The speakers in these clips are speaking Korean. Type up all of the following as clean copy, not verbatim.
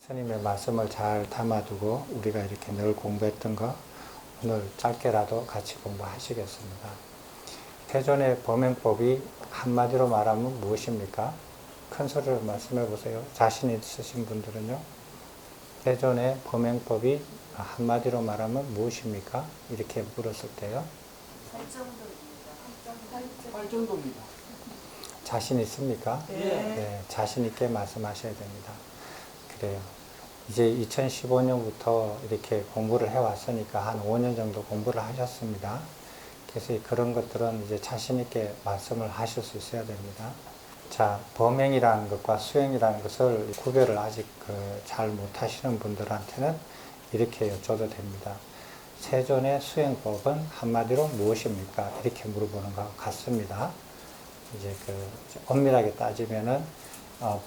스님의 말씀을 잘 담아두고 우리가 이렇게 늘 공부했던 거 오늘 짧게라도 같이 공부하시겠습니다. 세존의 범행법이 한마디로 말하면 무엇입니까? 큰 소리로 말씀해 보세요. 자신 있으신 분들은요. 세존의 범행법이 한마디로 말하면 무엇입니까? 이렇게 물었을 때요. 팔정도입니다. 자신 있습니까? 네, 자신 있게 말씀하셔야 됩니다. 그래요. 이제 2015년부터 이렇게 공부를 해왔으니까 한 5년 정도 공부를 하셨습니다. 그래서 그런 것들은 이제 자신 있게 말씀을 하실 수 있어야 됩니다. 자, 범행이라는 것과 수행이라는 것을 구별을 아직 잘 못하시는 분들한테는 이렇게 여쭤도 됩니다. 세존의 수행법은 한마디로 무엇입니까? 이렇게 물어보는 것 같습니다. 이제 엄밀하게 따지면은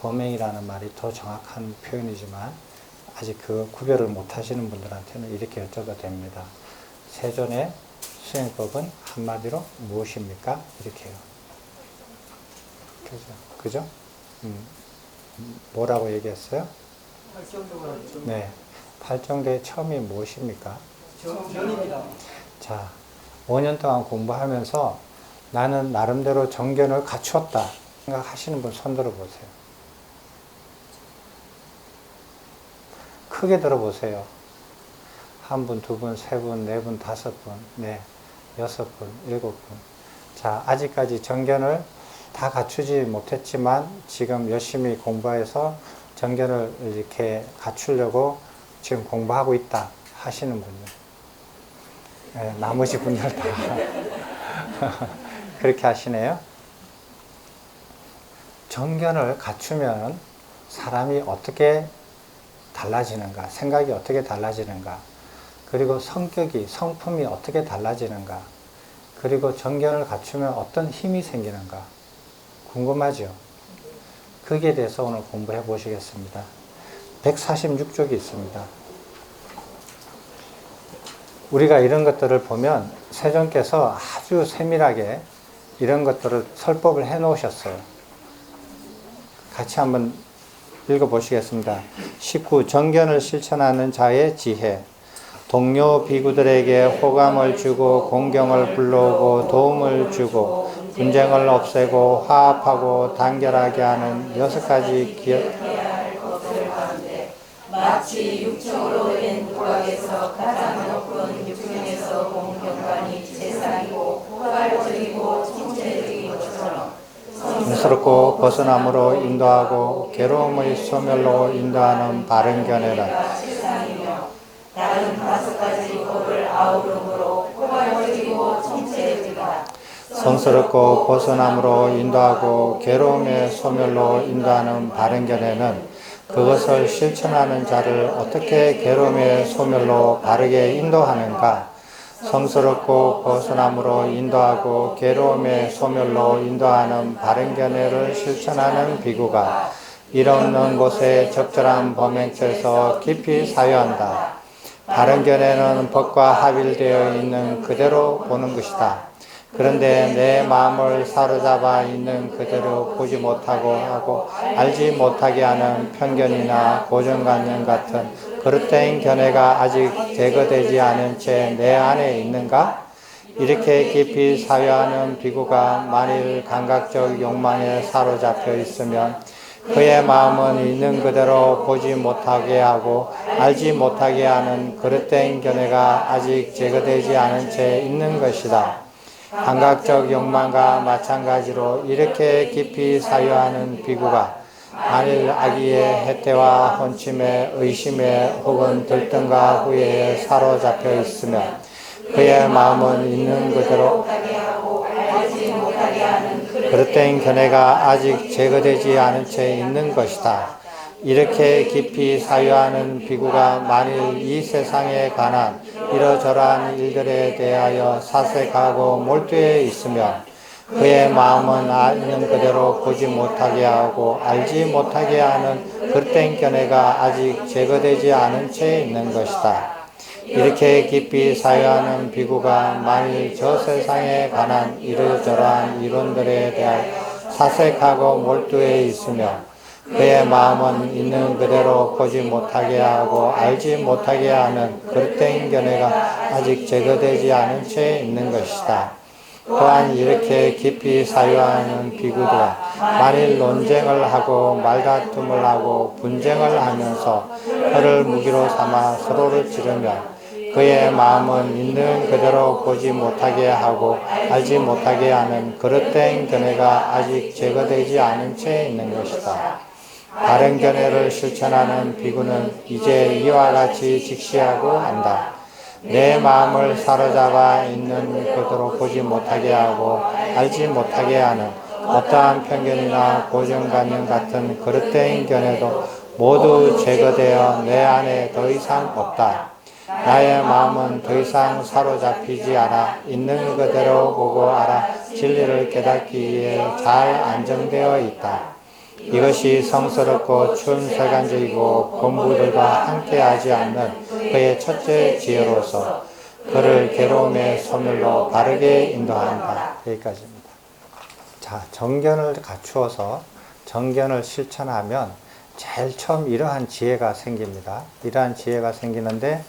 범행이라는 말이 더 정확한 표현이지만 아직 그 구별을 못하시는 분들한테는 이렇게 여쭤도 됩니다. 세존의 수행법은 한마디로 무엇입니까? 이렇게요. 그죠? 뭐라고 얘기했어요? 팔정도가 네. 팔정도의 처음이 무엇입니까? 정견입니다. 자, 5년 동안 공부하면서 나는 나름대로 정견을 갖추었다 생각하시는 분 손 들어보세요. 크게 들어보세요. 한 분, 두 분, 세 분, 네 분, 다섯 분, 네, 여섯 분, 일곱 분. 자, 아직까지 정견을 다 갖추지 못했지만 지금 열심히 공부해서 정견을 이렇게 갖추려고 지금 공부하고 있다 하시는 분들. 네, 나머지 분들 다 그렇게 하시네요. 정견을 갖추면 사람이 어떻게 달라지는가, 생각이 어떻게 달라지는가, 그리고 성격이, 성품이 어떻게 달라지는가, 그리고 정견을 갖추면 어떤 힘이 생기는가 궁금하죠? 거기에 대해서 오늘 공부해 보시겠습니다. 146쪽이 있습니다. 우리가 이런 것들을 보면 세존께서 아주 세밀하게 이런 것들을 설법을 해 놓으셨어요. 같이 한번 읽어 보시겠습니다. 19. 정견을 실천하는 자의 지혜. 동료 비구들에게 호감을 주고 공경을 불러오고 도움을 주고 분쟁을 없애고 화합하고 단결하게 하는 6가지 기억. 마치 육청으로 된 부각에서 가장 높은 육중에서 공경관이 세상이고 포괄적이고 총체적인 것처럼 성스럽고 벗어남으로 인도하고 괴로움의 소멸로 인도하는 바른 견해라. 세상이며 다른 5가지 법을 아우름으로 포괄적이고 총체적이다. 성스럽고 벗어남으로 인도하고 괴로움의 소멸로 인도하는 바른 견해는 그것을 실천하는 자를 어떻게 괴로움의 소멸로 바르게 인도하는가? 성스럽고 벗어남으로 인도하고 괴로움의 소멸로 인도하는 바른 견해를 실천하는 비구가 일 없는 곳에 적절한 범행처에서 깊이 사유한다. 바른 견해는 법과 합일되어 있는 그대로 보는 것이다. 그런데 내 마음을 사로잡아 있는 그대로 보지 못하고 하고 알지 못하게 하는 편견이나 고정관념 같은 그릇된 견해가 아직 제거되지 않은 채 내 안에 있는가? 이렇게 깊이 사유하는 비구가 만일 감각적 욕망에 사로잡혀 있으면 그의 마음은 있는 그대로 보지 못하게 하고 알지 못하게 하는 그릇된 견해가 아직 제거되지 않은 채 있는 것이다. 감각적 욕망과 마찬가지로 이렇게 깊이 사유하는 비구가 만일 악의의 해태와 혼침에 의심에 혹은 들뜸과 후회에 사로잡혀 있으면 그의 마음은 있는 그대로 그릇된 견해가 아직 제거되지 않은 채 있는 것이다. 이렇게 깊이 사유하는 비구가 만일 이 세상에 관한 이러저러한 일들에 대하여 사색하고 몰두해 있으면 그의 마음은 있는 그대로 보지 못하게 하고 알지 못하게 하는 그릇된 견해가 아직 제거되지 않은 채 있는 것이다. 이렇게 깊이 사유하는 비구가 만일 저 세상에 관한 이러저러한 이론들에 대하여 사색하고 몰두해 있으면 그의 마음은 있는 그대로 보지 못하게 하고 알지 못하게 하는 그릇된 견해가 아직 제거되지 않은 채 있는 것이다. 또한 이렇게 깊이 사유하는 비구들아, 만일 논쟁을 하고 말다툼을 하고 분쟁을 하면서 혀를 무기로 삼아 서로를 찌르면 그의 마음은 있는 그대로 보지 못하게 하고 알지 못하게 하는 그릇된 견해가 아직 제거되지 않은 채 있는 것이다. 바른 견해를 실천하는 비구는 이제 이와 같이 직시하고 한다. 내 마음을 사로잡아 있는 그대로 보지 못하게 하고 알지 못하게 하는 어떠한 편견이나 고정관념 같은 그릇된 견해도 모두 제거되어 내 안에 더 이상 없다. 나의 마음은 더 이상 사로잡히지 않아 있는 그대로 보고 알아 진리를 깨닫기 위해 잘 안정되어 있다. 이것이 성스럽고 춘세간적이고 본부들과 함께하지 않는 그의 첫째 지혜로서 그를 괴로움의 소멸로 바르게 인도한다. 여기까지입니다. 자, 정견을 갖추어서 정견을 실천하면 제일 처음 이러한 지혜가 생깁니다. 이러한 지혜가 생기는데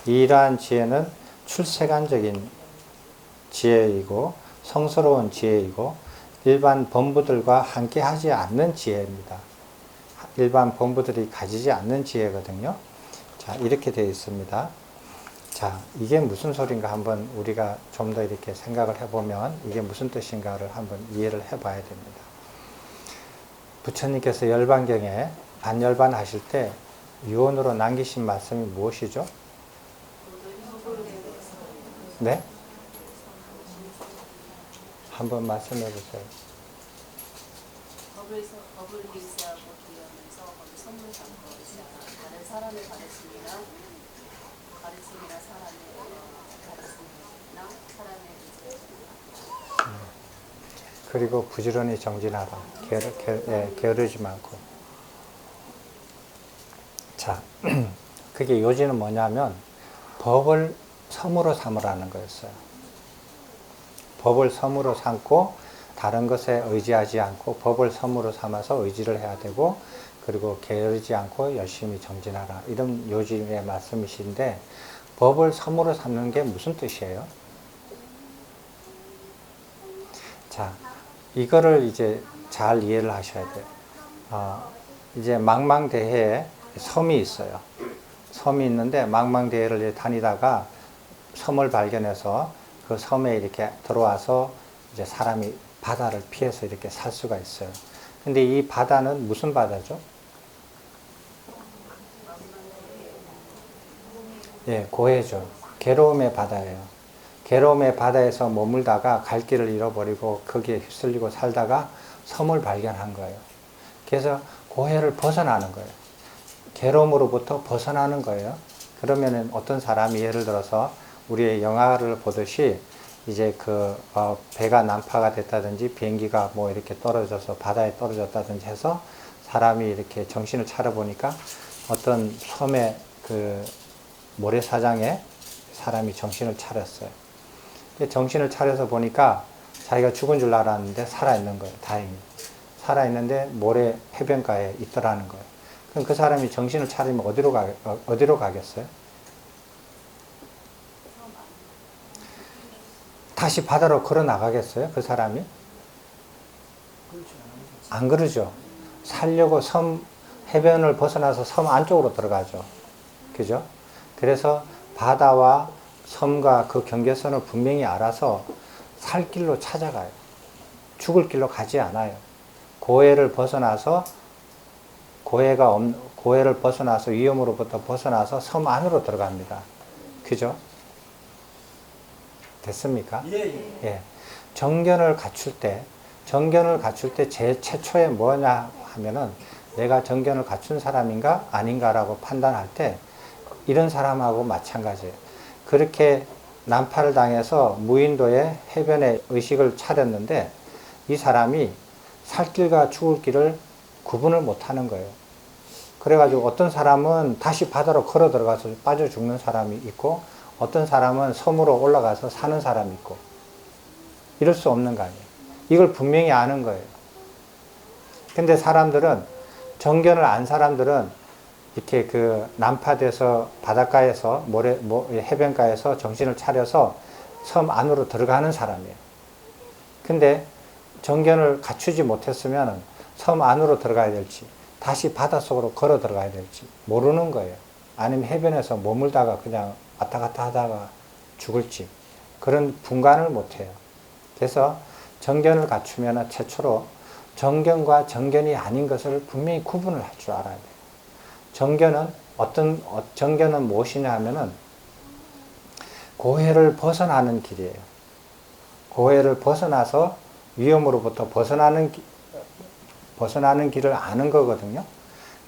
이러한 지혜는 출세간적인 지혜이고 성스러운 지혜이고 일반 본부들과 함께 하지 않는 지혜입니다. 일반 본부들이 가지지 않는 지혜거든요. 자, 이렇게 되어 있습니다. 자, 이게 무슨 소린가 한번 우리가 좀 더 이렇게 생각을 해보면 이게 무슨 뜻인가를 한번 이해를 해봐야 됩니다. 부처님께서 열반경에 반열반 하실 때 유언으로 남기신 말씀이 무엇이죠? 네? 한번 말씀해 보세요. 법을 계시하고 기하면서 법을 선물 삼고 다른 사람의 가르침이나 사람의 가르침이나 사람의 그리고 부지런히 정진하라. 게으르지 말고. 자, 그게 요지는 뭐냐면 법을 섬으로 삼으라는 거였어요. 법을 섬으로 삼고 다른 것에 의지하지 않고 법을 섬으로 삼아서 의지를 해야 되고 그리고 게으르지 않고 열심히 정진하라. 이런 요지의 말씀이신데 법을 섬으로 삼는 게 무슨 뜻이에요? 자, 이거를 이제 잘 이해를 하셔야 돼요. 이제 망망대해에 섬이 있어요. 섬이 있는데 망망대해를 다니다가 섬을 발견해서 그 섬에 이렇게 들어와서 이제 사람이 바다를 피해서 이렇게 살 수가 있어요. 근데 이 바다는 무슨 바다죠? 예, 고해죠. 괴로움의 바다예요. 괴로움의 바다에서 머물다가 갈 길을 잃어버리고 거기에 휩쓸리고 살다가 섬을 발견한 거예요. 그래서 고해를 벗어나는 거예요. 괴로움으로부터 벗어나는 거예요. 그러면은 어떤 사람이 예를 들어서 우리의 영화를 보듯이 이제 배가 난파가 됐다든지 비행기가 뭐 이렇게 떨어져서 바다에 떨어졌다든지 해서 사람이 이렇게 정신을 차려보니까 어떤 섬의 모래사장에 사람이 정신을 차렸어요. 정신을 차려서 보니까 자기가 죽은 줄 알았는데 살아있는 거예요. 다행히. 살아있는데 모래 해변가에 있더라는 거예요. 그럼 그 사람이 정신을 차리면 어디로 가겠어요? 다시 바다로 걸어 나가겠어요? 그 사람이? 안 그러죠. 살려고 해변을 벗어나서 섬 안쪽으로 들어가죠. 그죠? 그래서 바다와 섬과 그 경계선을 분명히 알아서 살 길로 찾아가요. 죽을 길로 가지 않아요. 고해를 벗어나서 위험으로부터 벗어나서 섬 안으로 들어갑니다. 그죠? 됐습니까? 예. 정견을 갖출 때 제일 최초에 뭐냐 하면은 내가 정견을 갖춘 사람인가 아닌가라고 판단할 때 이런 사람하고 마찬가지예요. 그렇게 난파를 당해서 무인도의 해변에 의식을 차렸는데 이 사람이 살 길과 죽을 길을 구분을 못 하는 거예요. 그래가지고 어떤 사람은 다시 바다로 걸어 들어가서 빠져 죽는 사람이 있고 어떤 사람은 섬으로 올라가서 사는 사람이 있고 이럴 수 없는 거 아니에요. 이걸 분명히 아는 거예요. 근데 사람들은 정견을 안 사람들은 이렇게 그 난파돼서 바닷가에서 해변가에서 정신을 차려서 섬 안으로 들어가는 사람이에요. 근데 정견을 갖추지 못했으면 섬 안으로 들어가야 될지 다시 바닷속으로 걸어 들어가야 될지 모르는 거예요. 아니면 해변에서 머물다가 그냥 왔다 갔다 하다가 죽을지 그런 분간을 못해요. 그래서 정견을 갖추면 최초로 정견과 정견이 아닌 것을 분명히 구분을 할 줄 알아야 돼요. 정견은 무엇이냐 하면은 고해를 벗어나는 길이에요. 고해를 벗어나서 위험으로부터 벗어나는 길을 아는 거거든요.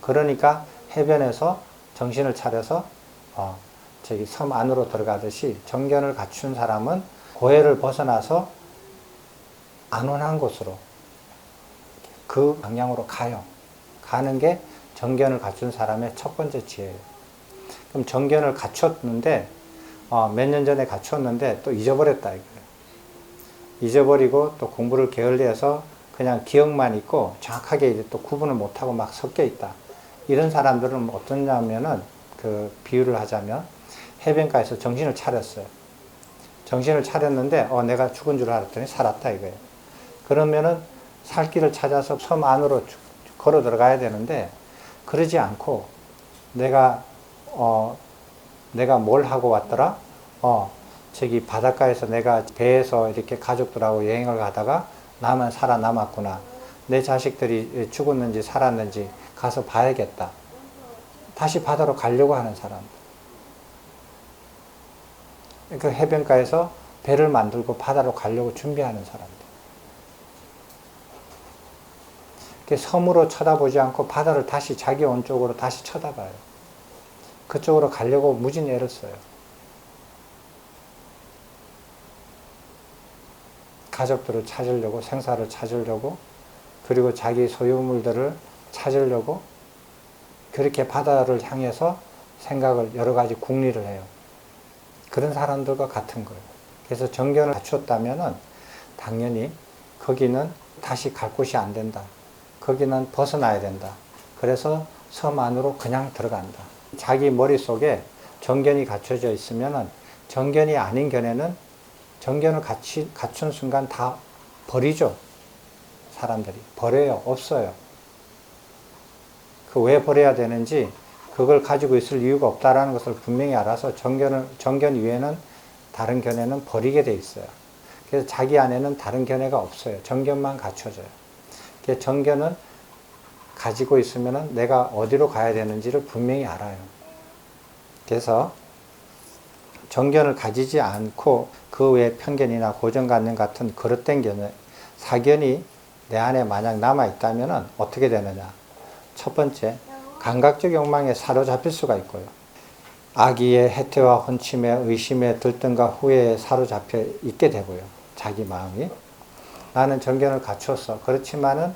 그러니까 해변에서 정신을 차려서 섬 안으로 들어가듯이 정견을 갖춘 사람은 고해를 벗어나서 안온한 곳으로 그 방향으로 가요. 가는 게 정견을 갖춘 사람의 첫 번째 지혜예요. 그럼 정견을 갖췄는데 몇 년 전에 갖췄는데 또 잊어버렸다 이거예요. 잊어버리고 또 공부를 게을리해서 그냥 기억만 있고 정확하게 이제 또 구분을 못하고 막 섞여 있다. 이런 사람들은 어떠냐면은 그 비유를 하자면 해변가에서 정신을 차렸어요. 정신을 차렸는데 내가 죽은 줄 알았더니 살았다 이거예요. 그러면은 살 길을 찾아서 섬 안으로 걸어 들어가야 되는데 그러지 않고 내가 뭘 하고 왔더라? 저기 바닷가에서 내가 배에서 이렇게 가족들하고 여행을 가다가 나만 살아남았구나. 내 자식들이 죽었는지 살았는지 가서 봐야겠다. 다시 바다로 가려고 하는 사람. 그 해변가에서 배를 만들고 바다로 가려고 준비하는 사람들. 섬으로 쳐다보지 않고 바다를 다시 자기 온 쪽으로 다시 쳐다봐요. 그쪽으로 가려고 무진 애를 써요. 가족들을 찾으려고, 생사를 찾으려고, 그리고 자기 소유물들을 찾으려고 그렇게 바다를 향해서 생각을 여러 가지 궁리를 해요. 그런 사람들과 같은 거예요. 그래서 정견을 갖췄다면은 당연히 거기는 다시 갈 곳이 안 된다. 거기는 벗어나야 된다. 그래서 섬 안으로 그냥 들어간다. 자기 머릿속에 정견이 갖춰져 있으면은 정견이 아닌 견해는 정견을 갖춘 순간 다 버리죠. 사람들이. 버려요. 없어요. 그 왜 버려야 되는지 그걸 가지고 있을 이유가 없다라는 것을 분명히 알아서 정견 위에는 다른 견해는 버리게 돼 있어요. 그래서 자기 안에는 다른 견해가 없어요. 정견만 갖춰져요. 그래서 정견은 가지고 있으면 내가 어디로 가야 되는지를 분명히 알아요. 그래서 정견을 가지지 않고 그 외에 편견이나 고정관념 같은 그릇된 견해, 사견이 내 안에 만약 남아있다면 어떻게 되느냐. 첫 번째, 감각적 욕망에 사로잡힐 수가 있고요. 악의의 해태와 혼침에 의심에 들뜸과 후회에 사로잡혀 있게 되고요. 자기 마음이. 나는 정견을 갖추었어. 그렇지만은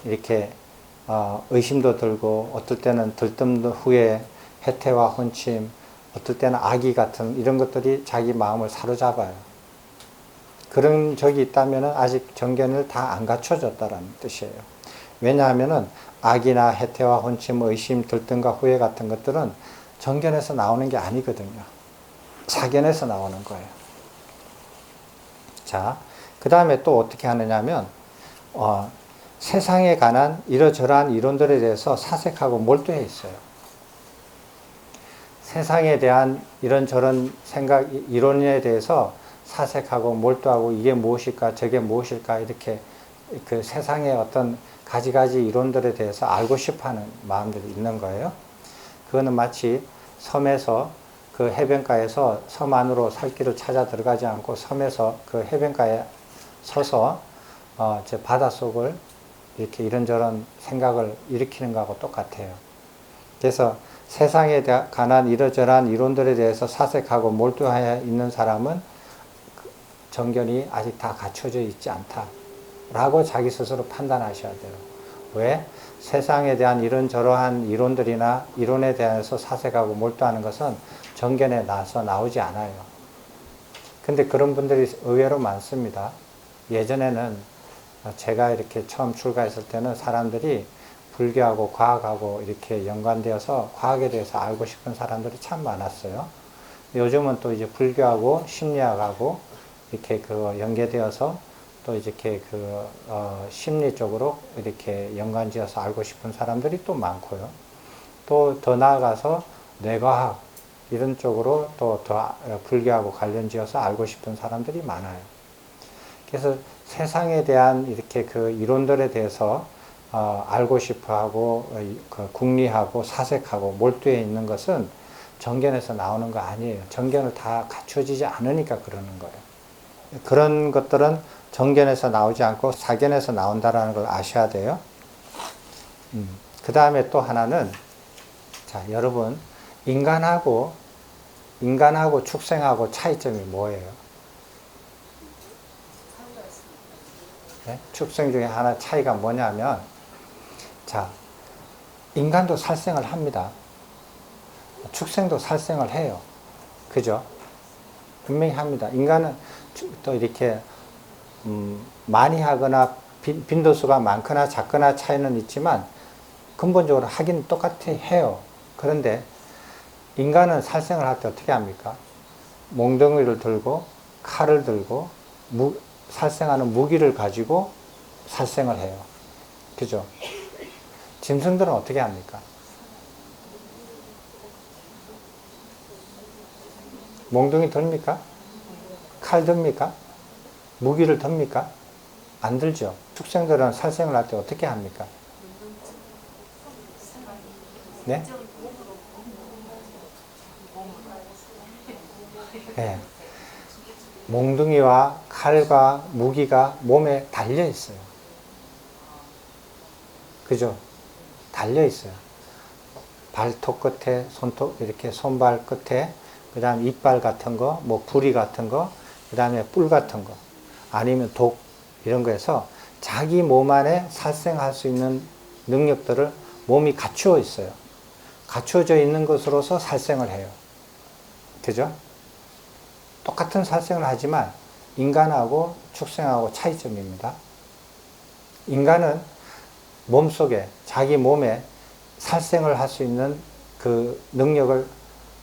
이렇게 의심도 들고 어떨 때는 들뜸도 후회, 해태와 혼침, 어떨 때는 악의 같은 이런 것들이 자기 마음을 사로잡아요. 그런 적이 있다면 아직 정견을 다 안 갖춰졌다는 뜻이에요. 왜냐하면 악이나 해태와 혼침, 의심, 들뜸과 후회 같은 것들은 정견에서 나오는 게 아니거든요. 사견에서 나오는 거예요. 자, 그 다음에 또 어떻게 하느냐면 세상에 관한 이러저러한 이론들에 대해서 사색하고 몰두해 있어요. 세상에 대한 이런저런 생각, 이론에 대해서 사색하고 몰두하고 이게 무엇일까, 저게 무엇일까 이렇게 그 세상의 어떤 가지가지 이론들에 대해서 알고 싶어하는 마음들이 있는 거예요. 그거는 마치 섬에서 그 해변가에서 섬 안으로 살 길을 찾아 들어가지 않고 섬에서 그 해변가에 서서 저 바닷속을 이렇게 이런저런 생각을 일으키는 거하고 똑같아요. 그래서 세상에 관한 이러저러한 이론들에 대해서 사색하고 몰두하여 있는 사람은 정견이 아직 다 갖춰져 있지 않다라고 자기 스스로 판단하셔야 돼요. 왜? 세상에 대한 이런저러한 이론들이나 이론에 대해서 사색하고 몰두하는 것은 정견에 나오지 않아요. 근데 그런 분들이 의외로 많습니다. 예전에는 제가 이렇게 처음 출가했을 때는 사람들이 불교하고 과학하고 이렇게 연관되어서 과학에 대해서 알고 싶은 사람들이 참 많았어요. 요즘은 또 이제 불교하고 심리학하고 이렇게 그 연계되어서 또 이렇게 그 심리 쪽으로 이렇게 연관지어서 알고 싶은 사람들이 또 많고요. 또 더 나아가서 뇌과학 이런 쪽으로 또 더 불교하고 관련지어서 알고 싶은 사람들이 많아요. 그래서 세상에 대한 이렇게 그 이론들에 대해서 알고 싶어하고 그 궁리하고 사색하고 몰두해 있는 것은 정견에서 나오는 거 아니에요. 정견을 다 갖춰지지 않으니까 그러는 거예요. 그런 것들은 정견에서 나오지 않고 사견에서 나온다라는 걸 아셔야 돼요. 그 다음에 또 하나는, 자, 여러분, 인간하고 축생하고 차이점이 뭐예요? 네? 축생 중에 하나 차이가 뭐냐면, 자, 인간도 살생을 합니다. 축생도 살생을 해요. 그죠? 분명히 합니다. 인간은 또 이렇게 많이 하거나 빈도수가 많거나 작거나 차이는 있지만 근본적으로 하긴 똑같이 해요. 그런데 인간은 살생을 할 때 어떻게 합니까? 몽덩이를 들고 칼을 들고 살생하는 무기를 가지고 살생을 해요. 그죠? 짐승들은 어떻게 합니까? 몽둥이 듭니까? 칼 듭니까? 무기를 듭니까? 안 들죠. 축생들은 살생을 할 때 어떻게 합니까? 네? 네. 몽둥이와 칼과 무기가 몸에 달려 있어요. 그죠? 달려 있어요. 발톱 끝에, 손톱, 이렇게 손발 끝에, 그 다음에 이빨 같은 거, 뭐 부리 같은 거, 그 다음에 뿔 같은 거, 아니면 독, 이런 거에서 자기 몸 안에 살생할 수 있는 능력들을 몸이 갖추어 있어요. 갖추어져 있는 것으로서 살생을 해요. 그죠? 똑같은 살생을 하지만 인간하고 축생하고 차이점입니다. 인간은 몸속에, 자기 몸에 살생을 할 수 있는 그 능력을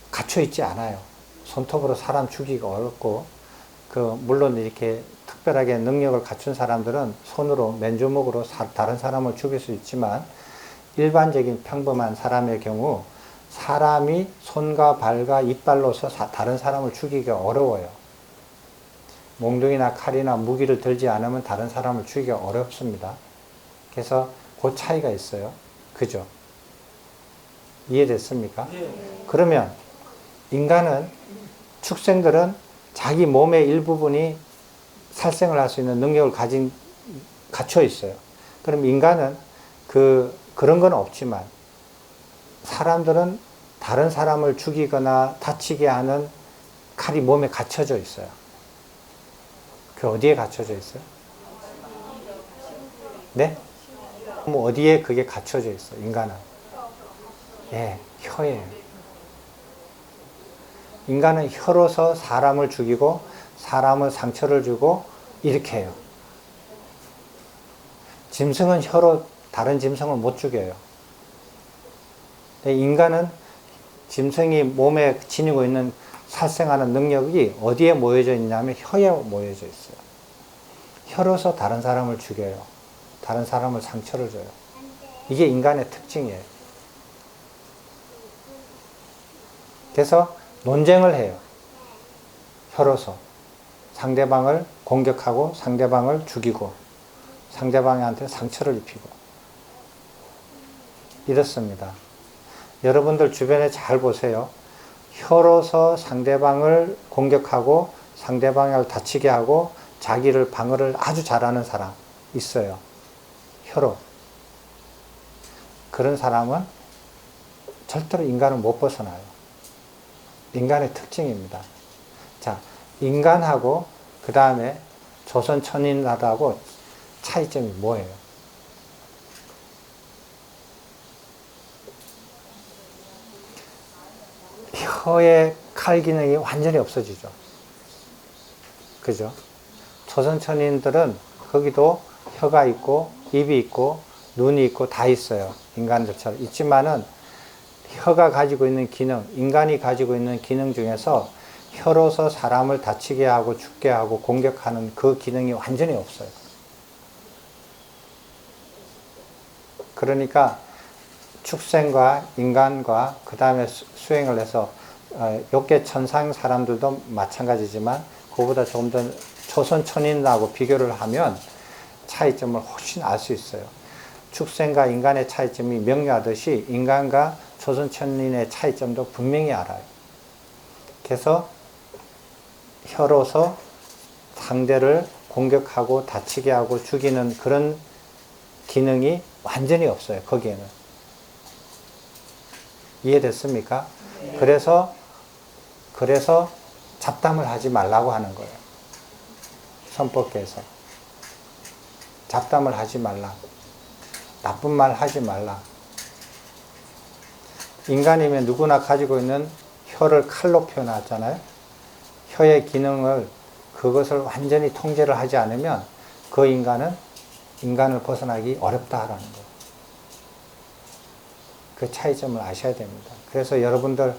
갖춰 있지 않아요. 손톱으로 사람 죽이기가 어렵고, 물론 이렇게 특별하게 능력을 갖춘 사람들은 손으로, 맨주먹으로 다른 사람을 죽일 수 있지만, 일반적인 평범한 사람의 경우, 사람이 손과 발과 이빨로서 다른 사람을 죽이기가 어려워요. 몽둥이나 칼이나 무기를 들지 않으면 다른 사람을 죽이기가 어렵습니다. 그래서 그 차이가 있어요. 그죠? 이해됐습니까? 그러면 인간은, 축생들은 자기 몸의 일부분이 살생을 할 수 있는 능력을 갖춰 있어요. 그럼 인간은 그런 건 없지만, 사람들은 다른 사람을 죽이거나 다치게 하는 칼이 몸에 갖춰져 있어요. 그 어디에 갖춰져 있어요? 네? 뭐 어디에 그게 갖춰져 있어요, 인간은? 예, 혀예요. 인간은 혀로서 사람을 죽이고 사람을 상처를 주고 이렇게 해요. 짐승은 혀로 다른 짐승을 못 죽여요. 인간은 짐승이 몸에 지니고 있는 살생하는 능력이 어디에 모여져 있냐면 혀에 모여져 있어요. 혀로서 다른 사람을 죽여요. 다른 사람을 상처를 줘요. 이게 인간의 특징이에요. 그래서 논쟁을 해요. 혀로서 상대방을 공격하고 상대방을 죽이고 상대방한테 상처를 입히고 이렇습니다. 여러분들 주변에 잘 보세요. 혀로서 상대방을 공격하고 상대방을 다치게 하고 자기를 방어를 아주 잘하는 사람 있어요. 혀로. 그런 사람은 절대로 인간은 못 벗어나요. 인간의 특징입니다. 자, 인간하고 그 다음에 조선 천인하고 차이점이 뭐예요? 혀의 칼 기능이 완전히 없어지죠. 그죠? 조선 천인들은 거기도 혀가 있고 입이 있고 눈이 있고 다 있어요. 인간들처럼. 있지만은 혀가 가지고 있는 기능, 인간이 가지고 있는 기능 중에서 혀로서 사람을 다치게 하고 죽게 하고 공격하는 그 기능이 완전히 없어요. 그러니까 축생과 인간과 그 다음에 수행을 해서 욕계 천상 사람들도 마찬가지지만 그보다 조금 더 초선 천인하고 비교를 하면 차이점을 훨씬 알 수 있어요. 축생과 인간의 차이점이 명료하듯이 인간과 초선 천인의 차이점도 분명히 알아요. 그래서 혀로서 상대를 공격하고 다치게 하고 죽이는 그런 기능이 완전히 없어요. 거기에는. 이해됐습니까? 네. 그래서 잡담을 하지 말라고 하는 거예요. 선법계에서. 잡담을 하지 말라. 나쁜 말 하지 말라. 인간이면 누구나 가지고 있는 혀를 칼로 표현하잖아요. 혀의 기능을 그것을 완전히 통제를 하지 않으면 그 인간을 벗어나기 어렵다라는 거예요. 그 차이점을 아셔야 됩니다. 그래서 여러분들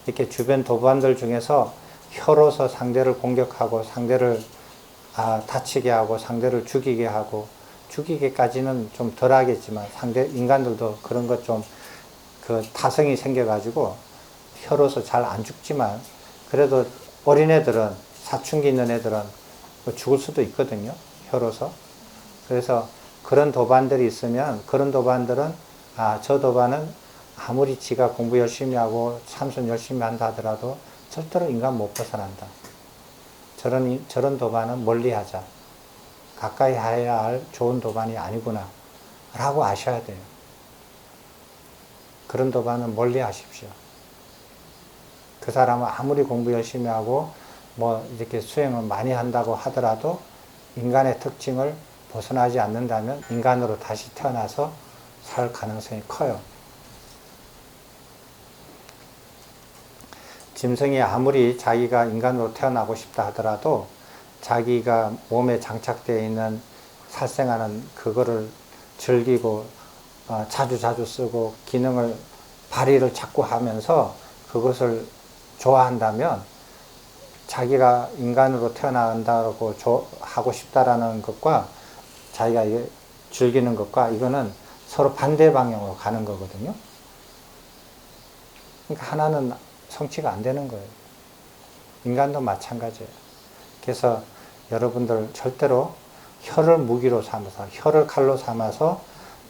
이렇게 주변 도반들 중에서 혀로서 상대를 공격하고 상대를 다치게 하고 상대를 죽이게 하고 죽이게까지는 좀 덜 하겠지만 인간들도 그런 것 좀 그 타성이 생겨가지고 혀로서 잘 안 죽지만 그래도 어린애들은 사춘기 있는 애들은 죽을 수도 있거든요. 혀로서. 그래서 그런 도반들이 있으면 그런 도반들은 저 도반은 아무리 지가 공부 열심히 하고 참선 열심히 한다 하더라도 절대로 인간 못 벗어난다. 저런 도반은 멀리하자. 가까이 해야 할 좋은 도반이 아니구나 라고 아셔야 돼요. 그런 도반은 멀리 하십시오. 그 사람은 아무리 공부 열심히 하고 뭐 이렇게 수행을 많이 한다고 하더라도 인간의 특징을 벗어나지 않는다면 인간으로 다시 태어나서 살 가능성이 커요. 짐승이 아무리 자기가 인간으로 태어나고 싶다 하더라도 자기가 몸에 장착되어 있는 살생하는 그거를 즐기고 자주 쓰고 기능을 발휘를 자꾸 하면서 그것을 좋아한다면 자기가 인간으로 태어난다고 하고 싶다라는 것과 자기가 즐기는 것과 이거는 서로 반대 방향으로 가는 거거든요. 그러니까 하나는 성취가 안 되는 거예요. 인간도 마찬가지예요. 그래서 여러분들 절대로 혀를 무기로 삼아서 혀를 칼로 삼아서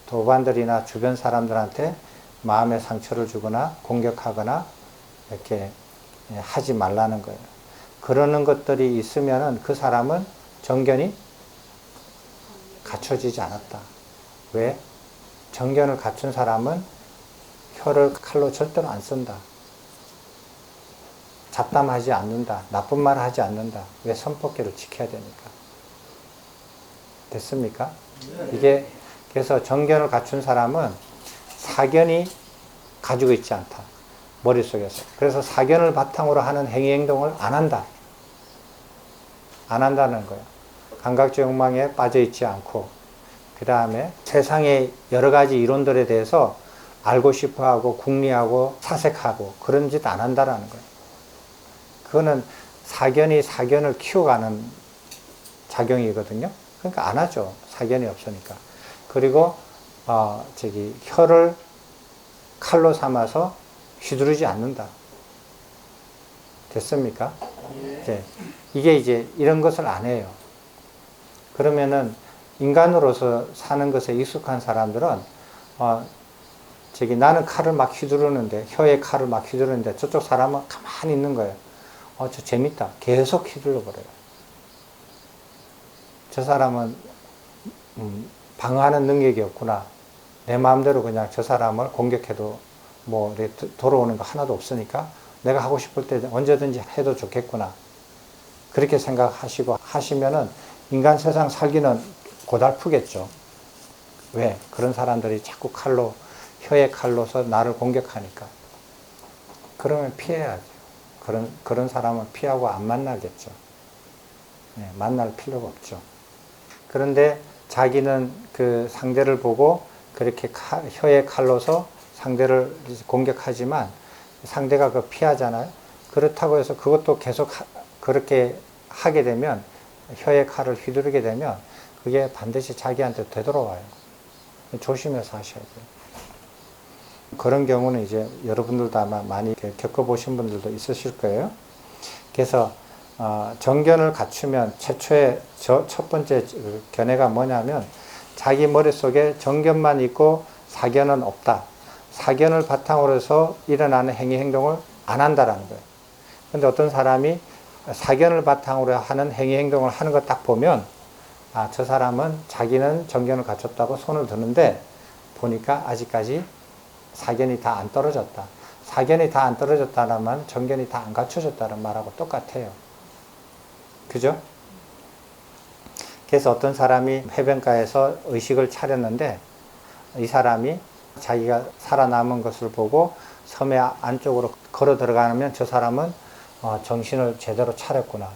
도반들이나 주변 사람들한테 마음의 상처를 주거나 공격하거나 이렇게 하지 말라는 거예요. 그러는 것들이 있으면은 그 사람은 정견이 갖춰지지 않았다. 왜? 정견을 갖춘 사람은 혀를 칼로 절대로 안 쓴다. 잡담하지 않는다. 나쁜 말 하지 않는다. 왜? 선법계를 지켜야 되니까. 됐습니까? 이게 그래서 정견을 갖춘 사람은 사견이 가지고 있지 않다. 머릿속에서. 그래서 사견을 바탕으로 하는 행위 행동을 안 한다. 안 한다는 거예요. 감각적 욕망에 빠져 있지 않고 그 다음에 세상의 여러 가지 이론들에 대해서 알고 싶어하고 궁리하고 사색하고 그런 짓 안 한다라는 거예요. 그거는 사견이 사견을 키워가는 작용이거든요. 그러니까 안 하죠. 사견이 없으니까. 그리고 혀를 칼로 삼아서 휘두르지 않는다. 됐습니까? 이게 이제 이런 것을 안 해요. 그러면은 인간으로서 사는 것에 익숙한 사람들은 나는 칼을 막 휘두르는데 혀에 칼을 막 휘두르는데 저쪽 사람은 가만히 있는 거예요. 저 재밌다. 계속 휘둘러 버려요. 저 사람은 방어하는 능력이 없구나. 내 마음대로 그냥 저 사람을 공격해도 뭐 돌아오는 거 하나도 없으니까 내가 하고 싶을 때 언제든지 해도 좋겠구나. 그렇게 생각하시고 하시면은 인간 세상 살기는 고달프겠죠. 왜? 그런 사람들이 자꾸 혀의 칼로서 나를 공격하니까. 그러면 피해야죠. 그런 사람은 피하고 안 만나겠죠. 만날 필요가 없죠. 그런데 자기는 그 상대를 보고 그렇게 혀의 칼로서 상대를 공격하지만 상대가 그 피하잖아요. 그렇다고 해서 그것도 계속 그렇게 하게 되면, 혀의 칼을 휘두르게 되면 그게 반드시 자기한테 되돌아와요. 조심해서 하셔야 돼요. 그런 경우는 이제 여러분들도 아마 많이 겪어보신 분들도 있으실 거예요. 그래서 정견을 갖추면 최초의 첫 번째 견해가 뭐냐면, 자기 머릿속에 정견만 있고 사견은 없다. 사견을 바탕으로 해서 일어나는 행위 행동을 안 한다라는 거예요. 근데 어떤 사람이 사견을 바탕으로 하는 행위 행동을 하는 거 딱 보면, 저 사람은 자기는 정견을 갖췄다고 손을 드는데 보니까 아직까지 사견이 다 안 떨어졌다. 사견이 다 안 떨어졌다면 정견이 다 안 갖춰졌다는 말하고 똑같아요. 그죠? 그래서 어떤 사람이 해변가에서 의식을 차렸는데, 이 사람이 자기가 살아남은 것을 보고 섬의 안쪽으로 걸어 들어가면 저 사람은 정신을 제대로 차렸구나.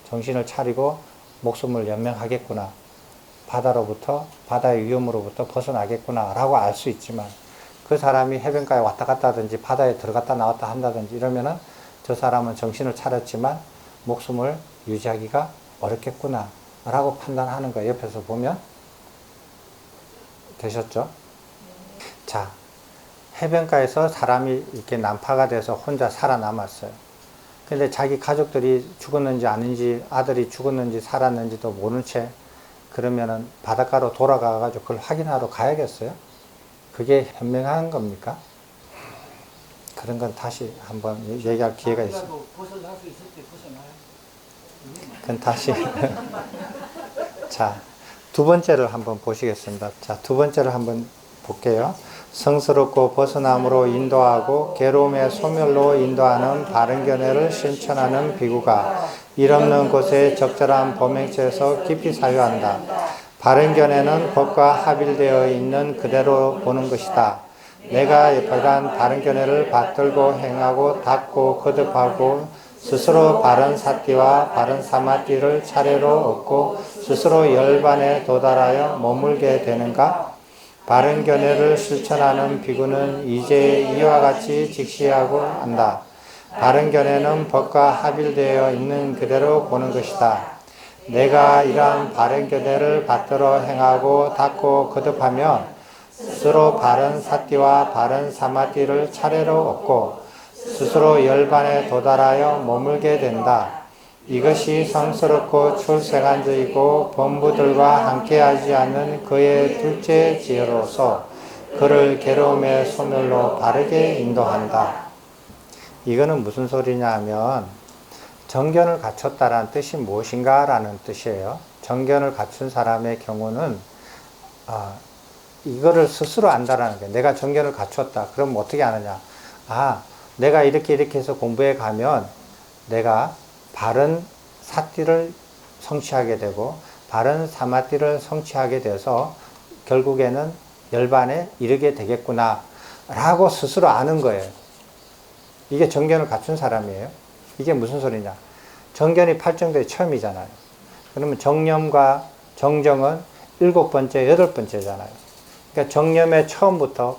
정신을 차리고 목숨을 연명하겠구나. 바다의 위험으로부터 벗어나겠구나 라고 알 수 있지만, 그 사람이 해변가에 왔다 갔다 하든지 바다에 들어갔다 나왔다 한다든지 이러면은 저 사람은 정신을 차렸지만 목숨을 유지하기가 어렵겠구나 라고 판단하는 거예요. 옆에서 보면. 되셨죠? 자, 해변가에서 사람이 이렇게 난파가 돼서 혼자 살아남았어요. 근데 자기 가족들이 죽었는지 아닌지, 아들이 죽었는지 살았는지도 모른 채, 그러면은 바닷가로 돌아가가지고 그걸 확인하러 가야겠어요? 그게 현명한 겁니까? 그런 건 다시 한번 얘기할 기회가 있어요. 벗어날 수 있을 때 벗어나요. 그건 다시. 자, 두 번째를 한번 보시겠습니다. 자, 두 번째를 한번 볼게요. 성스럽고 벗어남으로 인도하고 괴로움의 소멸로 인도하는 바른 견해를 실천하는 비구가 일 없는 곳에 적절한 범행처에서 깊이 사유한다. 바른 견해는 법과 합일되어 있는 그대로 보는 것이다. 내가 여태간 바른 견해를 받들고 행하고 닦고 거듭하고 스스로 바른 사띠와 바른 사마띠를 차례로 얻고 스스로 열반에 도달하여 머물게 되는가? 바른 견해를 실천하는 비구는 이제 이와 같이 직시하고 한다. 바른 견해는 법과 합일되어 있는 그대로 보는 것이다. 내가 이러한 바른 견해를 받들어 행하고 닦고 거듭하면 스스로 바른 사띠와 바른 사마띠를 차례로 얻고 스스로 열반에 도달하여 머물게 된다. 이것이 성스럽고 출생한자이고 범부들과 함께하지 않는 그의 둘째 지혜로서 그를 괴로움의 소멸로 바르게 인도한다. 이거는 무슨 소리냐 하면, 정견을 갖췄다라는 뜻이 무엇인가 라는 뜻이에요. 정견을 갖춘 사람의 경우는 이거를 스스로 안다라는 거예요. 내가 정견을 갖췄다. 그럼 어떻게 아느냐? 내가 이렇게 해서 공부해 가면 내가 바른 사띠를 성취하게 되고 바른 사마띠를 성취하게 돼서 결국에는 열반에 이르게 되겠구나 라고 스스로 아는 거예요. 이게 정견을 갖춘 사람이에요. 이게 무슨 소리냐? 정견이 8정도의 처음이잖아요. 그러면 정념과 정정은 7번째, 8번째잖아요. 그러니까 정념의 처음부터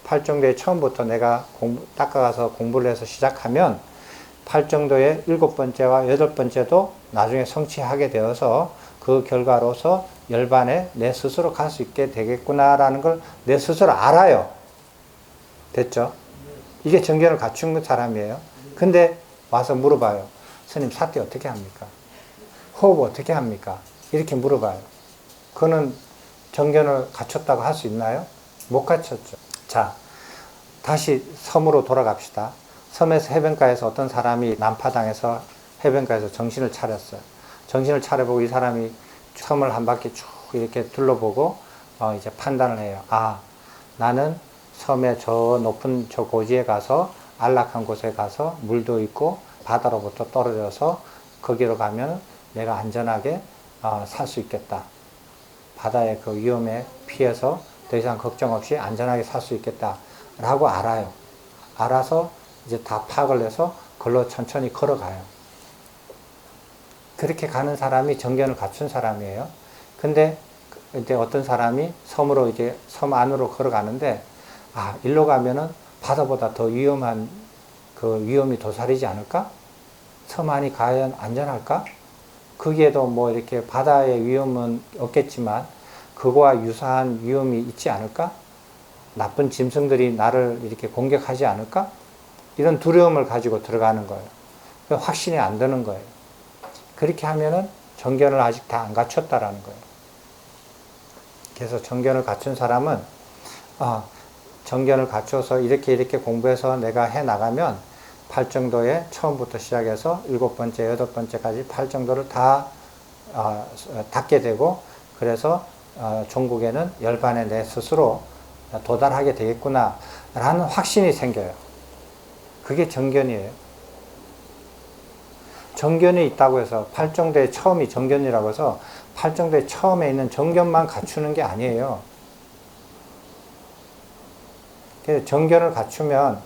8정도의 처음부터 내가 닦아가서 공부를 해서 시작하면 8정도의 7번째와 8번째도 나중에 성취하게 되어서 그 결과로서 열반에 내 스스로 갈 수 있게 되겠구나라는 걸 내 스스로 알아요. 됐죠? 이게 정견을 갖춘 사람이에요. 근데 와서 물어봐요. 스님, 사띠 어떻게 합니까? 호흡 어떻게 합니까? 이렇게 물어봐요. 그거는 정견을 갖췄다고 할 수 있나요? 못 갖췄죠. 자, 다시 섬으로 돌아갑시다. 섬에서 해변가에서 어떤 사람이 난파당해서 해변가에서 정신을 차렸어요. 정신을 차려보고 이 사람이 섬을 한 바퀴 쭉 이렇게 둘러보고 이제 판단을 해요. 나는 섬의 저 높은 저 고지에 가서 안락한 곳에 가서 물도 있고 바다로부터 떨어져서 거기로 가면 내가 안전하게 살 수 있겠다. 바다의 그 위험에 피해서 더 이상 걱정 없이 안전하게 살 수 있겠다 라고 알아요. 알아서 이제 다 파악을 해서 걸로 천천히 걸어가요. 그렇게 가는 사람이 정견을 갖춘 사람이에요. 근데 이제 어떤 사람이 섬으로 이제 섬 안으로 걸어가는데, 아, 일로 가면은 바다보다 더 위험한 그 위험이 도사리지 않을까? 섬 안이 과연 안전할까? 거기에도 뭐 이렇게 바다의 위험은 없겠지만 그거와 유사한 위험이 있지 않을까? 나쁜 짐승들이 나를 이렇게 공격하지 않을까? 이런 두려움을 가지고 들어가는 거예요. 확신이 안 드는 거예요. 그렇게 하면은 정견을 아직 다 안 갖췄다라는 거예요. 그래서 정견을 갖춘 사람은 정견을 갖춰서 이렇게 공부해서 내가 해 나가면 8정도에 처음부터 시작해서 7번째, 8번째까지 8정도를 다 닦게 되고, 그래서 종국에는 열반에 내 스스로 도달하게 되겠구나 라는 확신이 생겨요. 그게 정견이에요. 정견이 있다고 해서 8정도의 처음이 정견이라고 해서 8정도의 처음에 있는 정견만 갖추는 게 아니에요. 정견을 갖추면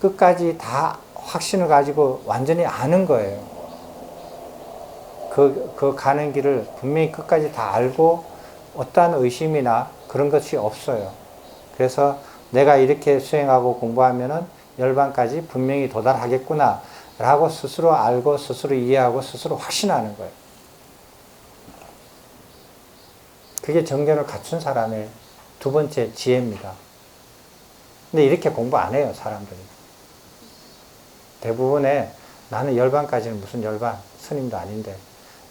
끝까지 다 확신을 가지고 완전히 아는 거예요. 그 가는 길을 분명히 끝까지 다 알고 어떠한 의심이나 그런 것이 없어요. 그래서 내가 이렇게 수행하고 공부하면은 열반까지 분명히 도달하겠구나 라고 스스로 알고 스스로 이해하고 스스로 확신하는 거예요. 그게 정견을 갖춘 사람의 두 번째 지혜입니다. 근데 이렇게 공부 안 해요, 사람들이. 대부분의 나는 열반까지는 무슨 열반, 스님도 아닌데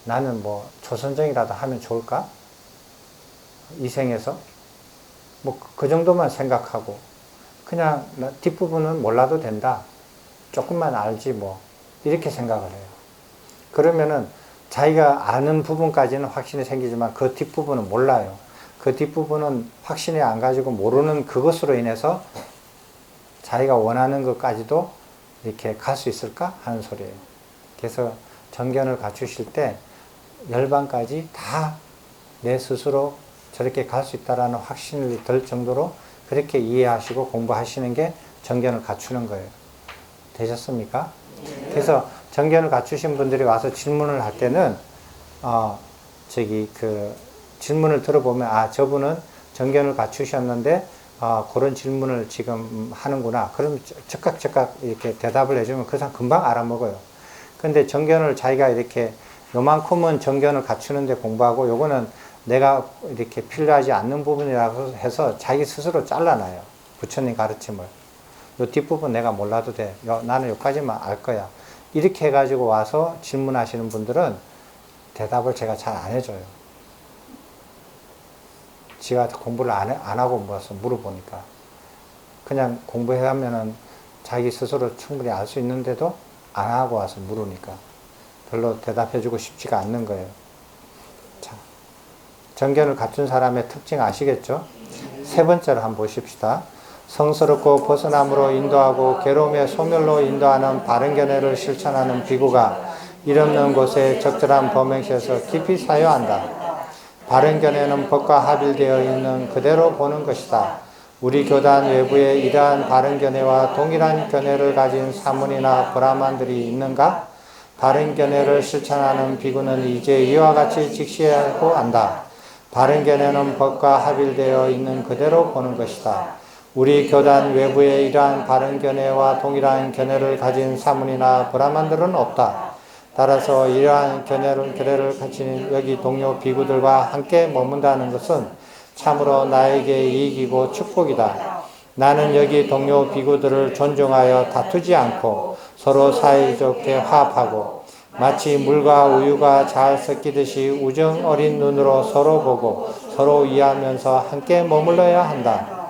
나는 뭐 조선정이라도 하면 좋을까? 이 생에서? 뭐 그 정도만 생각하고 그냥 뒷부분은 몰라도 된다. 조금만 알지 뭐. 이렇게 생각을 해요. 그러면은 자기가 아는 부분까지는 확신이 생기지만 그 뒷부분은 몰라요. 그 뒷부분은 확신이 안 가지고 모르는 그것으로 인해서 자기가 원하는 것까지도 이렇게 갈 수 있을까? 하는 소리예요. 그래서 정견을 갖추실 때 열반까지 다 내 스스로 저렇게 갈 수 있다라는 확신이 들 정도로 그렇게 이해하시고 공부하시는 게 정견을 갖추는 거예요. 되셨습니까? 그래서 정견을 갖추신 분들이 와서 질문을 할 때는 질문을 들어보면 저분은 정견을 갖추셨는데 그런 질문을 지금 하는구나. 그럼 즉각 이렇게 대답을 해주면 그 사람 금방 알아먹어요. 근데 정견을 자기가 이렇게 요만큼은 정견을 갖추는데 공부하고 요거는 내가 이렇게 필요하지 않는 부분이라고 해서 자기 스스로 잘라놔요. 부처님 가르침을. 요 뒷부분 내가 몰라도 돼. 나는 여기까지만 알 거야. 이렇게 해가지고 와서 질문하시는 분들은 대답을 제가 잘 안 해줘요. 지가 공부를 안 하고 모아서 물어보니까. 그냥 공부하면은 자기 스스로 충분히 알 수 있는데도 안 하고 와서 물으니까. 별로 대답해주고 싶지가 않는 거예요. 자, 정견을 갖춘 사람의 특징 아시겠죠? 세 번째로 한번 보십시다. 성스럽고 벗어남으로 인도하고 괴로움의 소멸로 인도하는 바른 견해를 실천하는 비구가 일 없는 곳에 적절한 범행시에서 깊이 사유한다. 바른 견해는 법과 합일되어 있는 그대로 보는 것이다. 우리 교단 외부에 이러한 바른 견해와 동일한 견해를 가진 사문이나 브라만들이 있는가? 바른 견해를 실천하는 비구는 이제 이와 같이 직시하고 안다. 바른 견해는 법과 합일되어 있는 그대로 보는 것이다. 우리 교단 외부에 이러한 바른 견해와 동일한 견해를 가진 사문이나 브라만들은 없다. 따라서 이러한 견해를 갖춘 여기 동료 비구들과 함께 머문다는 것은 참으로 나에게 이익이고 축복이다. 나는 여기 동료 비구들을 존중하여 다투지 않고 서로 사이좋게 화합하고 마치 물과 우유가 잘 섞이듯이 우정 어린 눈으로 서로 보고 서로 이해하면서 함께 머물러야 한다.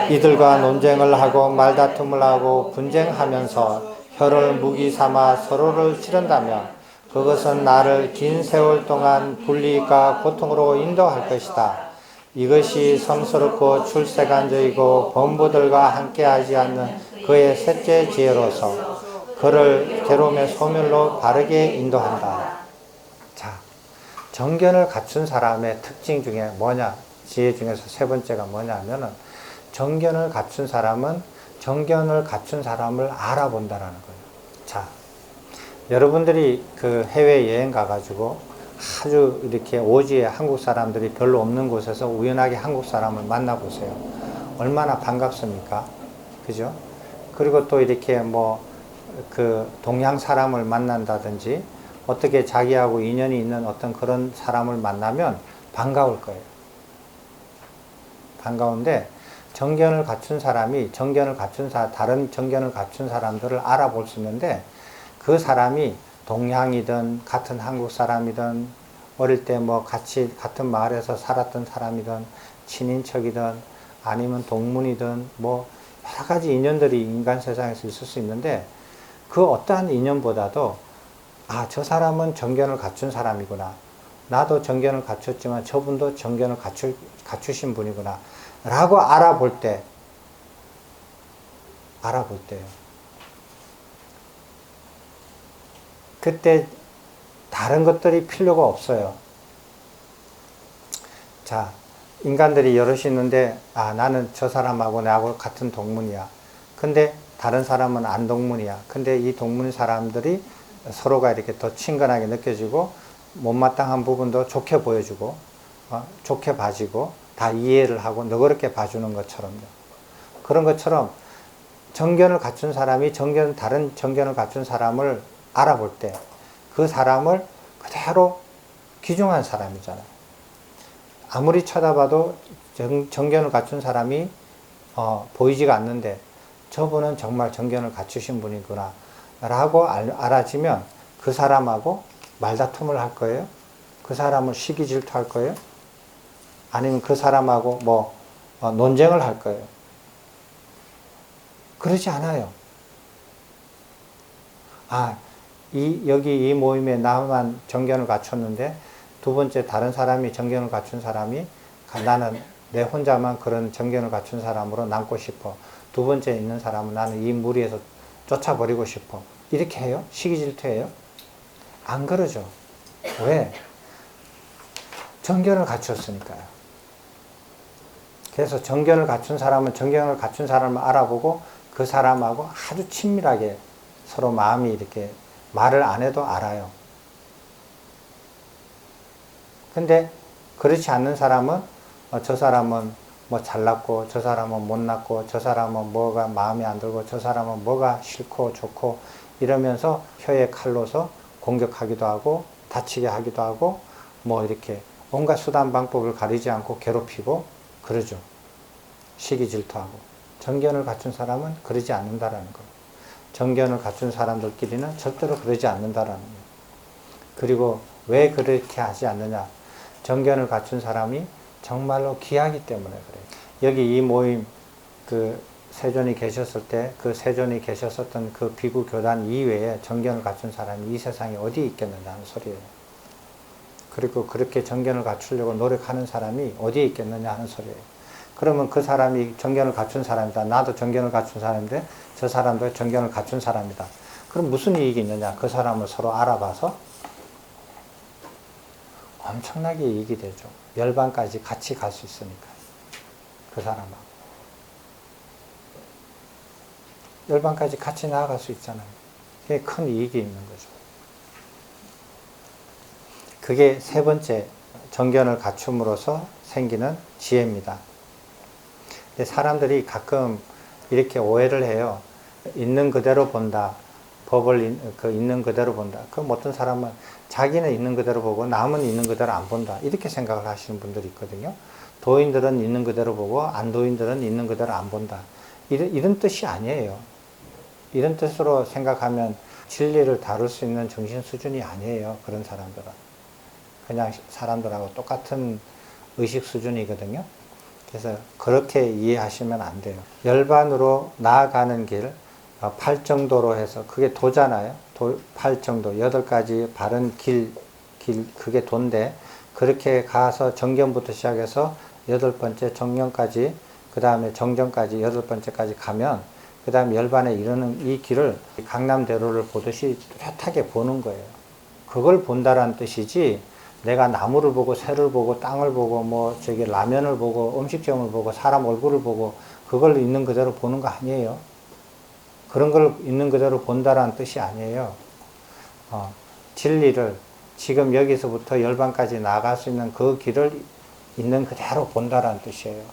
이들과 논쟁을 하고 말다툼을 하고 분쟁하면서 혀를 무기 삼아 서로를 찌른다면 그것은 나를 긴 세월 동안 불이익과 고통으로 인도할 것이다. 이것이 성스럽고 출세간적이고 범부들과 함께하지 않는 그의 셋째 지혜로서 그를 괴로움의 소멸로 바르게 인도한다. 자, 정견을 갖춘 사람의 특징 중에 뭐냐? 지혜 중에서 세 번째가 뭐냐 하면은 정견을 갖춘 사람은 정견을 갖춘 사람을 알아본다라는 거예요. 자, 여러분들이 그 해외 여행 가가지고 아주 이렇게 오지에 한국 사람들이 별로 없는 곳에서 우연하게 한국 사람을 만나보세요. 얼마나 반갑습니까? 그죠? 그리고 또 이렇게 뭐 그 동양 사람을 만난다든지 어떻게 자기하고 인연이 있는 어떤 그런 사람을 만나면 반가울 거예요. 반가운데 정견을 갖춘 사람이 다른 정견을 갖춘 사람들을 알아볼 수 있는데 그 사람이 동양이든 같은 한국 사람이든 어릴 때 뭐 같이 같은 마을에서 살았던 사람이든 친인척이든 아니면 동문이든 뭐 여러 가지 인연들이 인간 세상에서 있을 수 있는데 그 어떠한 인연보다도 아, 저 사람은 정견을 갖춘 사람이구나. 나도 정견을 갖췄지만 저분도 정견을 갖추신 분이구나. 라고 알아볼 때요. 그때 다른 것들이 필요가 없어요. 자, 인간들이 여럿이 있는데, 아, 나는 저 사람하고 나하고 같은 동문이야. 근데 다른 사람은 안 동문이야. 근데 이 동문 사람들이 서로가 이렇게 더 친근하게 느껴지고, 못마땅한 부분도 좋게 보여주고, 좋게 봐주고, 다 이해를 하고, 너그럽게 봐주는 것처럼요. 그런 것처럼 정견을 갖춘 사람이 다른 정견을 갖춘 사람을 알아볼 때, 그 사람을 그대로 귀중한 사람이잖아요. 아무리 쳐다봐도 정견을 갖춘 사람이 보이지가 않는데 저분은 정말 정견을 갖추신 분이구나 라고 알아지면 그 사람하고 말다툼을 할 거예요? 그 사람을 시기 질투할 거예요? 아니면 그 사람하고 뭐 논쟁을 할 거예요? 그러지 않아요. 아, 여기 이 모임에 나만 정견을 갖췄는데 두 번째 다른 사람이 정견을 갖춘 사람이 나는 내 혼자만 그런 정견을 갖춘 사람으로 남고 싶어. 두 번째 있는 사람은 나는 이 무리에서 쫓아버리고 싶어. 이렇게 해요? 시기 질투해요? 안 그러죠. 왜? 정견을 갖췄으니까요. 그래서 정견을 갖춘 사람은 정견을 갖춘 사람을 알아보고 그 사람하고 아주 친밀하게 서로 마음이 이렇게 말을 안 해도 알아요. 근데 그렇지 않는 사람은 저 사람은 뭐 잘났고 저 사람은 못났고 저 사람은 뭐가 마음에 안 들고 저 사람은 뭐가 싫고 좋고 이러면서 혀에 칼로서 공격하기도 하고 다치게 하기도 하고 뭐 이렇게 온갖 수단 방법을 가리지 않고 괴롭히고 그러죠. 시기 질투하고. 정견을 갖춘 사람은 그러지 않는다라는 거예요. 정견을 갖춘 사람들끼리는 절대로 그러지 않는다라는 거예요. 그리고 왜 그렇게 하지 않느냐? 정견을 갖춘 사람이 정말로 귀하기 때문에 그래요. 여기 이 모임 그 세존이 계셨을 때 그 세존이 계셨었던 그 비구 교단 이외에 정견을 갖춘 사람이 이 세상에 어디 있겠느냐는 소리예요. 그리고 그렇게 정견을 갖추려고 노력하는 사람이 어디에 있겠느냐 하는 소리예요. 그러면 그 사람이 정견을 갖춘 사람이다. 나도 정견을 갖춘 사람인데 저 사람도 정견을 갖춘 사람이다. 그럼 무슨 이익이 있느냐? 그 사람을 서로 알아봐서 엄청나게 이익이 되죠. 열반까지 같이 갈 수 있으니까. 그 사람하고. 열반까지 같이 나아갈 수 있잖아요. 그게 큰 이익이 있는 거죠. 그게 세 번째 정견을 갖춤으로써 생기는 지혜입니다. 근데 사람들이 가끔 이렇게 오해를 해요. 있는 그대로 본다. 법을 있는 그대로 본다. 그럼 어떤 사람은 자기는 있는 그대로 보고 남은 있는 그대로 안 본다. 이렇게 생각을 하시는 분들이 있거든요. 도인들은 있는 그대로 보고 안도인들은 있는 그대로 안 본다. 이런 뜻이 아니에요. 이런 뜻으로 생각하면 진리를 다룰 수 있는 정신 수준이 아니에요. 그런 사람들은. 그냥 사람들하고 똑같은 의식 수준이거든요. 그래서 그렇게 이해하시면 안 돼요. 열반으로 나아가는 길, 팔정도로 해서 그게 도잖아요. 팔정도, 8가지 바른 길, 그게 도인데 그렇게 가서 정견부터 시작해서 8번째 정견까지, 그 다음에 정정까지 8번째까지 가면 그 다음에 열반에 이르는 이 길을 강남대로를 보듯이 뚜렷하게 보는 거예요. 그걸 본다라는 뜻이지 내가 나무를 보고 새를 보고 땅을 보고 뭐 저기 라면을 보고 음식점을 보고 사람 얼굴을 보고 그걸 있는 그대로 보는 거 아니에요. 그런 걸 있는 그대로 본다라는 뜻이 아니에요. 진리를 지금 여기서부터 열반까지 나아갈 수 있는 그 길을 있는 그대로 본다라는 뜻이에요.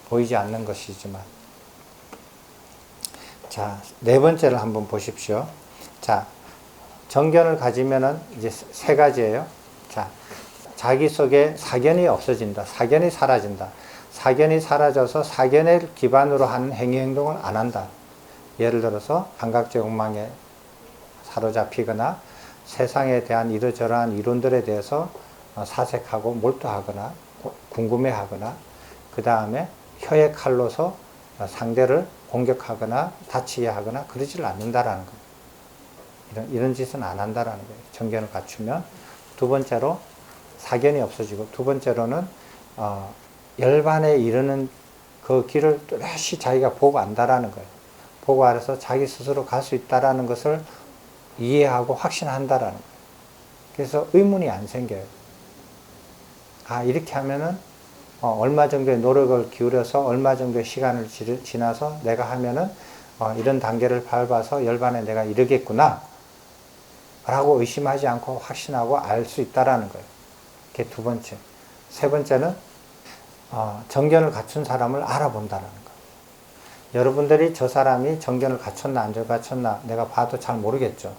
보이지 않는 것이지만. 자, 네 번째를 한번 보십시오. 자, 정견을 가지면은 이제 세 가지예요. 자, 자기 속에 사견이 없어진다. 사견이 사라진다. 사견이 사라져서 사견을 기반으로 하는 행위 행동을 안 한다. 예를 들어서 감각적 욕망에 사로잡히거나 세상에 대한 이러저러한 이론들에 대해서 사색하고 몰두하거나 궁금해하거나 그 다음에 혀의 칼로서 상대를 공격하거나 다치게 하거나 그러지를 않는다라는 거예요. 이런 짓은 안 한다라는 거예요. 정견을 갖추면. 두 번째로 사견이 없어지고, 두 번째로는 열반에 이르는 그 길을 뚜렷이 자기가 보고 안다라는 거예요. 보고 알아서 자기 스스로 갈 수 있다라는 것을 이해하고 확신한다라는 거예요. 그래서 의문이 안 생겨요. 아, 이렇게 하면은 얼마 정도의 노력을 기울여서 얼마 정도의 시간을 지나서 내가 하면은 이런 단계를 밟아서 열반에 내가 이르겠구나 라고 의심하지 않고 확신하고 알 수 있다라는 거예요. 그게 두 번째. 세 번째는 정견을 갖춘 사람을 알아본다는 거예요. 여러분들이 저 사람이 정견을 갖췄나 안 갖췄나 내가 봐도 잘 모르겠죠.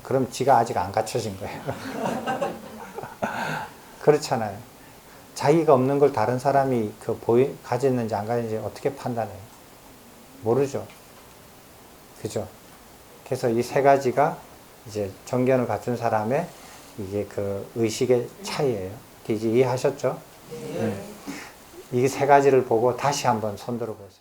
그럼 지가 아직 안 갖춰진 거예요. 그렇잖아요. 자기가 없는 걸 다른 사람이 가졌는지 안 가졌는지 어떻게 판단해요? 모르죠. 그죠? 그래서 이 세 가지가 이제 정견을 갖춘 사람의 이게 그 의식의 차이예요. 이제 이해하셨죠? 이 세 가지를 보고 다시 한번 손들어 보세요.